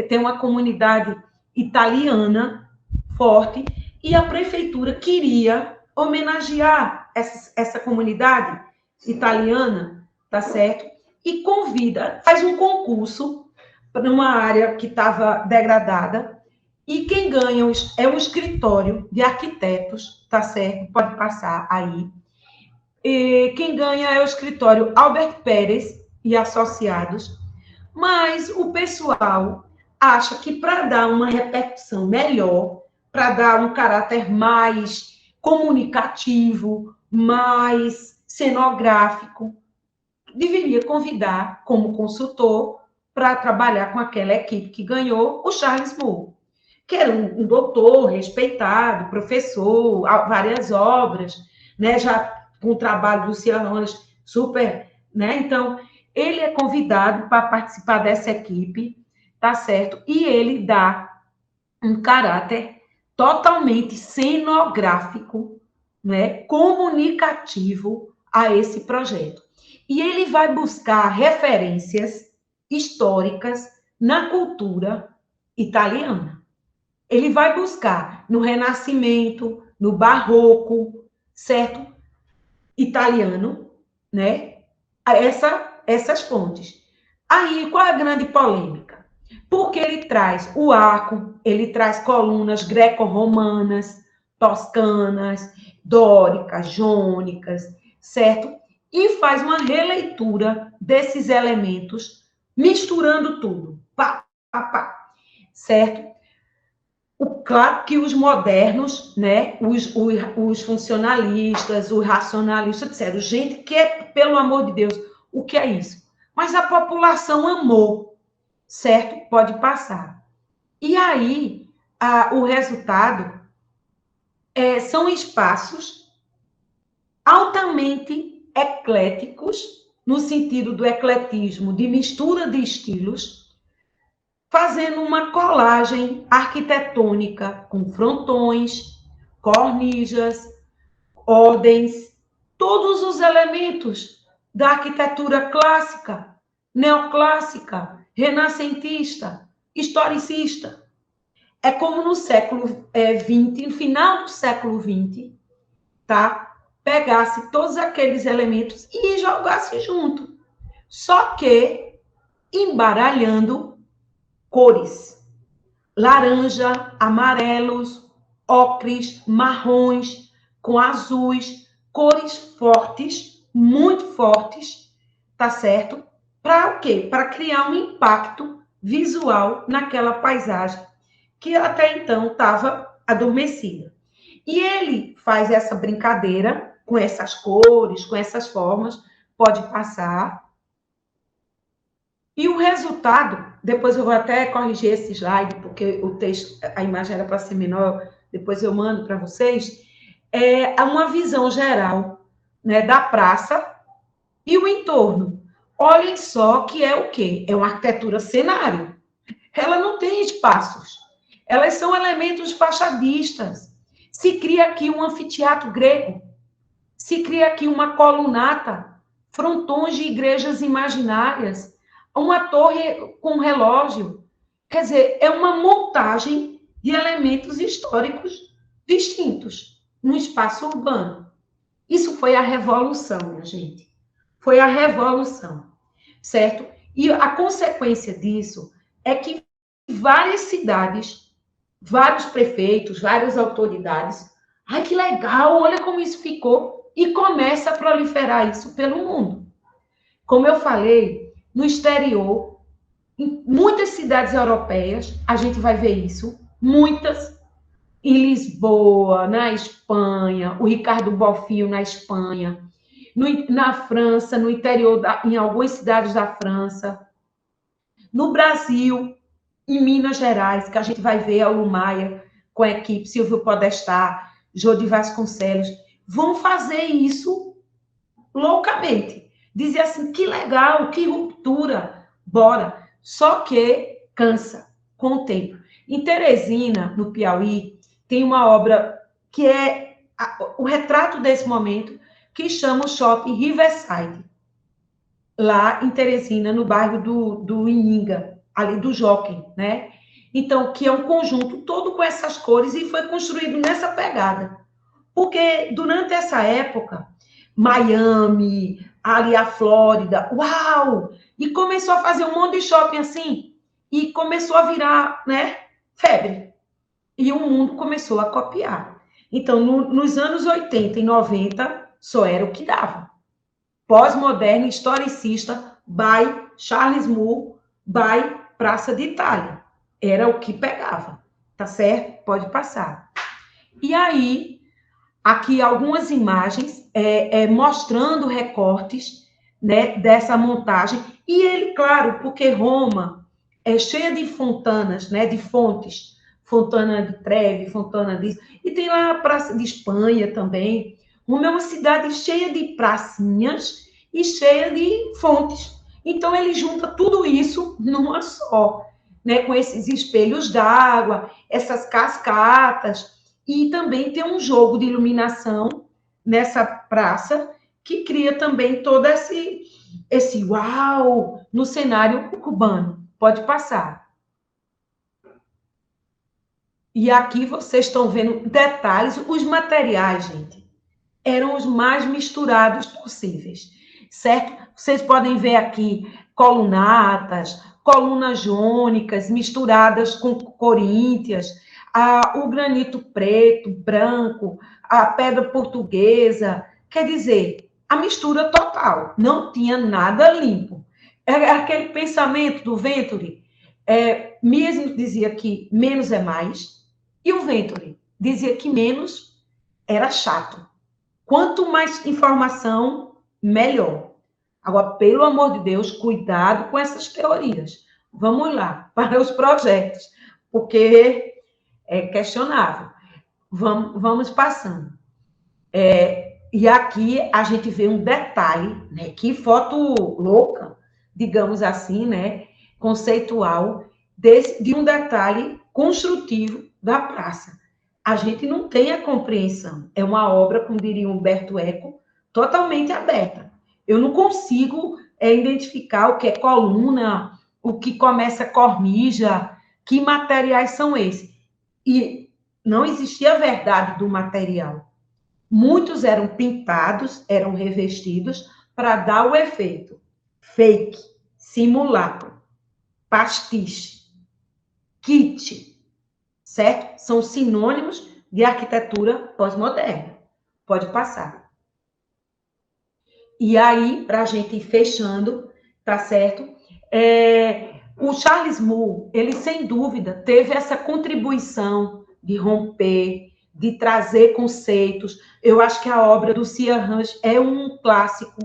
A: tem uma comunidade italiana forte e a prefeitura queria homenagear essa comunidade italiana, tá certo? E convida, faz um concurso numa área que estava degradada e quem ganha é um escritório de arquitetos, tá certo? Pode passar aí. E quem ganha é o escritório Albert Pérez e Associados, mas o pessoal acha que para dar uma repercussão melhor, para dar um caráter mais comunicativo, mais cenográfico, deveria convidar como consultor para trabalhar com aquela equipe que ganhou o Charles Moore, que era um doutor respeitado, professor, várias obras, né, já com o trabalho do Cianos super, né? Então, ele é convidado para participar dessa equipe, tá certo? E ele dá um caráter totalmente cenográfico, né, comunicativo a esse projeto. E ele vai buscar referências históricas na cultura italiana. Ele vai buscar no Renascimento, no Barroco, certo? Italiano, né? Essas fontes. Aí, qual é a grande polêmica? Porque ele traz o arco, ele traz colunas greco-romanas, toscanas, dóricas, jônicas, certo? E faz uma releitura desses elementos, misturando tudo. Pá, pá, pá. Certo? Claro que os modernos, né, os funcionalistas, os racionalistas, disseram, gente, pelo amor de Deus, o que é isso? Mas a população amou, certo? Pode passar. E aí, o resultado são espaços altamente ecléticos, no sentido do ecletismo, de mistura de estilos, fazendo uma colagem arquitetônica com frontões, cornijas, ordens, todos os elementos da arquitetura clássica, neoclássica, renascentista, historicista. É como no século XX, no final do século XX, tá? Pegasse todos aqueles elementos e jogasse junto. Só que embaralhando cores. Laranja, amarelos, ocres, marrons, com azuis, cores fortes, muito fortes, tá certo? Para o quê? Para criar um impacto visual naquela paisagem que até então estava adormecida. E ele faz essa brincadeira com essas cores, com essas formas, pode passar. E o resultado, depois eu vou até corrigir esse slide, porque o texto, a imagem era para ser menor, depois eu mando para vocês, é uma visão geral, né, da praça e o entorno. Olhem só que é o quê? É uma arquitetura cenário. Ela não tem espaços. Elas são elementos fachadistas. Se cria aqui um anfiteatro grego, se cria aqui uma colunata, frontões de igrejas imaginárias, uma torre com relógio. Quer dizer, é uma montagem de elementos históricos distintos num espaço urbano. Isso foi a revolução, minha gente. Foi a revolução, certo? E a consequência disso é que várias cidades vários prefeitos, várias autoridades. Ai, que legal, olha como isso ficou. E começa a proliferar isso pelo mundo. Como eu falei, no exterior, em muitas cidades europeias, a gente vai ver isso, muitas, em Lisboa, na Espanha, o Ricardo Bofill na Espanha, na França, no interior, em algumas cidades da França, no Brasil, em Minas Gerais, que a gente vai ver a Lumaia com a equipe, Silvio Podestá, Jodi Vasconcelos, vão fazer isso loucamente. Dizer assim, que legal, que ruptura, bora. Só que cansa com o tempo. Em Teresina, no Piauí, tem uma obra que é o retrato desse momento, que chama o Shopping Riverside, lá em Teresina, no bairro do Ininga, ali do Jockey, né? Então, que é um conjunto todo com essas cores e foi construído nessa pegada. Porque durante essa época, Miami, ali a Flórida, uau! E começou a fazer um monte de shopping assim, e começou a virar, né, febre. E o mundo começou a copiar. Então, nos anos 80 e 90, só era o que dava. Pós-moderno, historicista, by Charles Moore, by Praça de Itália. Era o que pegava, tá certo? Pode passar. E aí, aqui algumas imagens mostrando recortes, né, dessa montagem. E ele, claro, porque Roma é cheia de fontanas, né, de fontes. Fontana de Trevi, Fontana disso. E tem lá a Praça de Espanha também. Roma é uma cidade cheia de pracinhas e cheia de fontes. Então, ele junta tudo isso numa só, né, com esses espelhos d'água, essas cascatas, e também tem um jogo de iluminação nessa praça que cria também todo esse uau no cenário cubano. Pode passar. E aqui vocês estão vendo detalhes, os materiais, gente, eram os mais misturados possíveis, certo? Vocês podem ver aqui colunatas, colunas jônicas misturadas com coríntias, o granito preto, branco, a pedra portuguesa. Quer dizer, a mistura total, não tinha nada limpo. Era aquele pensamento do Venturi, mesmo dizia que menos é mais, e o Venturi dizia que menos era chato. Quanto mais informação, melhor. Agora, pelo amor de Deus, cuidado com essas teorias. Vamos lá, para os projetos, porque é questionável. Vamos passando. E aqui a gente vê um detalhe, né? Que foto louca, digamos assim, né? Conceitual, de um detalhe construtivo da praça. A gente não tem a compreensão. É uma obra, como diria Humberto Eco, totalmente aberta. Eu não consigo identificar o que é coluna, o que começa cornija, que materiais são esses. E não existia a verdade do material. Muitos eram pintados, eram revestidos para dar o efeito. Fake, simulacro, pastiche, kit, certo? São sinônimos de arquitetura pós-moderna. Pode passar. E aí, para a gente ir fechando, tá certo? O Charles Moore, ele sem dúvida teve essa contribuição de romper, de trazer conceitos. Eu acho que a obra do Cian Rush é um clássico.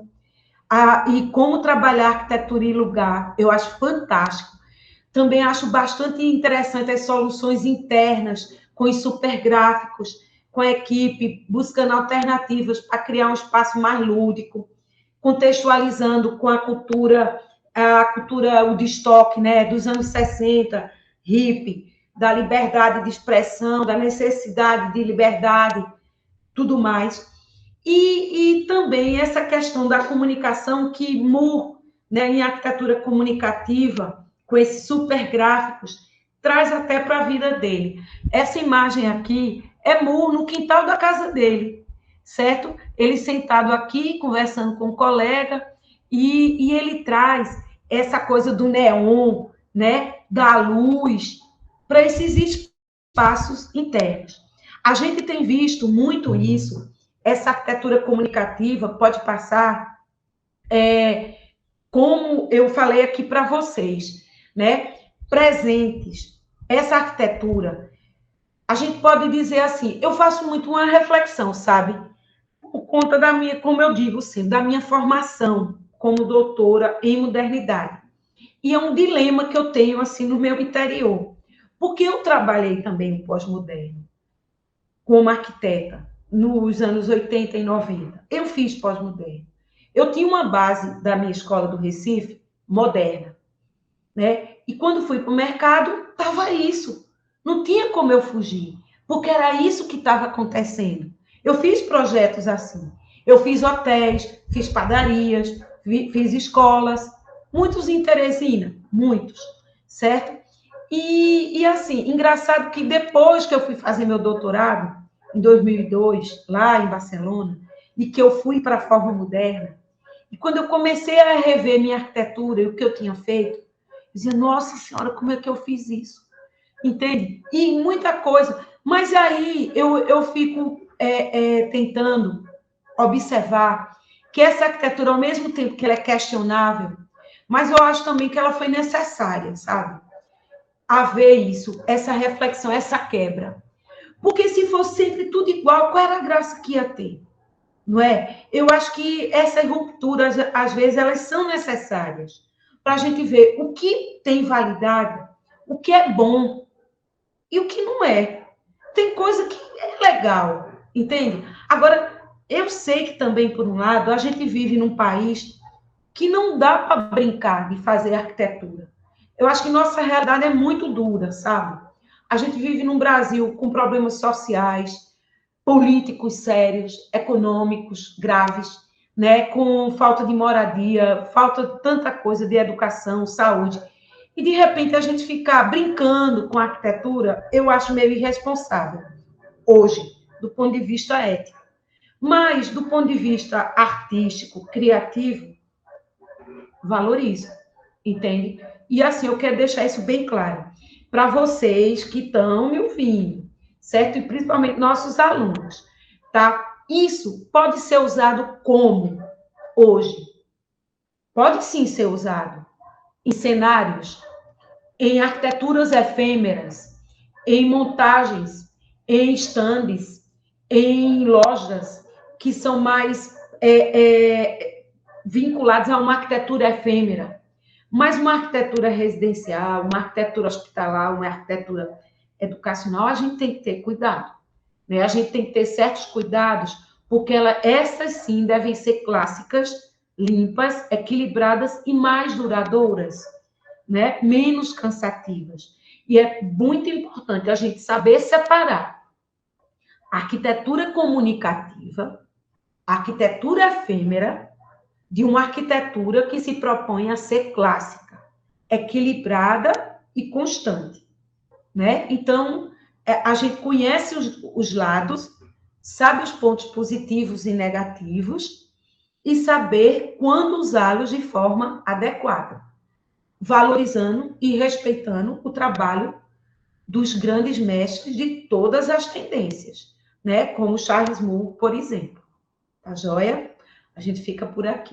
A: E como trabalhar arquitetura em lugar, eu acho fantástico. Também acho bastante interessante as soluções internas, com os supergráficos, com a equipe, buscando alternativas para criar um espaço mais lúdico, contextualizando com a cultura, o de estoque, né, dos anos 60, hippie, da liberdade de expressão, da necessidade de liberdade, tudo mais. E também essa questão da comunicação que Moore, né, em arquitetura comunicativa, com esses super gráficos, traz até para a vida dele. Essa imagem aqui é Moore no quintal da casa dele, certo? Ele sentado aqui, conversando com um colega, e ele traz essa coisa do neon, né, da luz, para esses espaços internos. A gente tem visto muito isso, essa arquitetura comunicativa pode passar, como eu falei aqui para vocês, né? Presentes. Essa arquitetura, a gente pode dizer assim, eu faço muito uma reflexão, sabe? Por conta da minha, como eu digo sempre, da minha formação como doutora em modernidade. E é um dilema que eu tenho, assim, no meu interior. Porque eu trabalhei também no pós-moderno, como arquiteta, nos anos 80 e 90. Eu fiz pós-moderno. Eu tinha uma base da minha escola do Recife, moderna, né? E quando fui para o mercado, estava isso. Não tinha como eu fugir, porque era isso que estava acontecendo. Eu fiz projetos assim. Eu fiz hotéis, fiz padarias, fiz escolas, muitos em Teresina, muitos, certo? E assim, engraçado que depois que eu fui fazer meu doutorado, em 2002, lá em Barcelona, e que eu fui para a forma moderna, e quando eu comecei a rever minha arquitetura e o que eu tinha feito, eu dizia, nossa senhora, como é que eu fiz isso? Entende? E muita coisa. Mas aí eu fico tentando observar que essa arquitetura, ao mesmo tempo que ela é questionável, mas eu acho também que ela foi necessária, sabe? Haver isso, essa reflexão, essa quebra. Porque se fosse sempre tudo igual, qual era a graça que ia ter? Não é? Eu acho que essas rupturas, às vezes, elas são necessárias para a gente ver o que tem validade, o que é bom e o que não é. Tem coisa que é legal, entende? Agora, eu sei que também, por um lado, a gente vive num país que não dá para brincar de fazer arquitetura. Eu acho que nossa realidade é muito dura, sabe? A gente vive num Brasil com problemas sociais, políticos sérios, econômicos graves, né? Com falta de moradia, falta de tanta coisa de educação, saúde. E de repente a gente ficar brincando com a arquitetura, eu acho meio irresponsável hoje, do ponto de vista ético. Mas do ponto de vista artístico, criativo, valorizo, entende? E assim, eu quero deixar isso bem claro para vocês que estão me ouvindo, certo? E principalmente nossos alunos, tá? Isso pode ser usado como hoje? Pode sim ser usado em cenários, em arquiteturas efêmeras, em montagens, em estandes, em lojas que são mais vinculadas a uma arquitetura efêmera. Mas uma arquitetura residencial, uma arquitetura hospitalar, uma arquitetura educacional, a gente tem que ter cuidado. Né? A gente tem que ter certos cuidados, porque essas sim devem ser clássicas, limpas, equilibradas e mais duradouras, né? Menos cansativas. E é muito importante a gente saber separar a arquitetura comunicativa, a arquitetura efêmera, de uma arquitetura que se propõe a ser clássica, equilibrada e constante, né? Então, a gente conhece os lados, sabe os pontos positivos e negativos e saber quando usá-los de forma adequada, valorizando e respeitando o trabalho dos grandes mestres de todas as tendências, né? Como Charles Moore, por exemplo. Tá joia? A gente fica por aqui.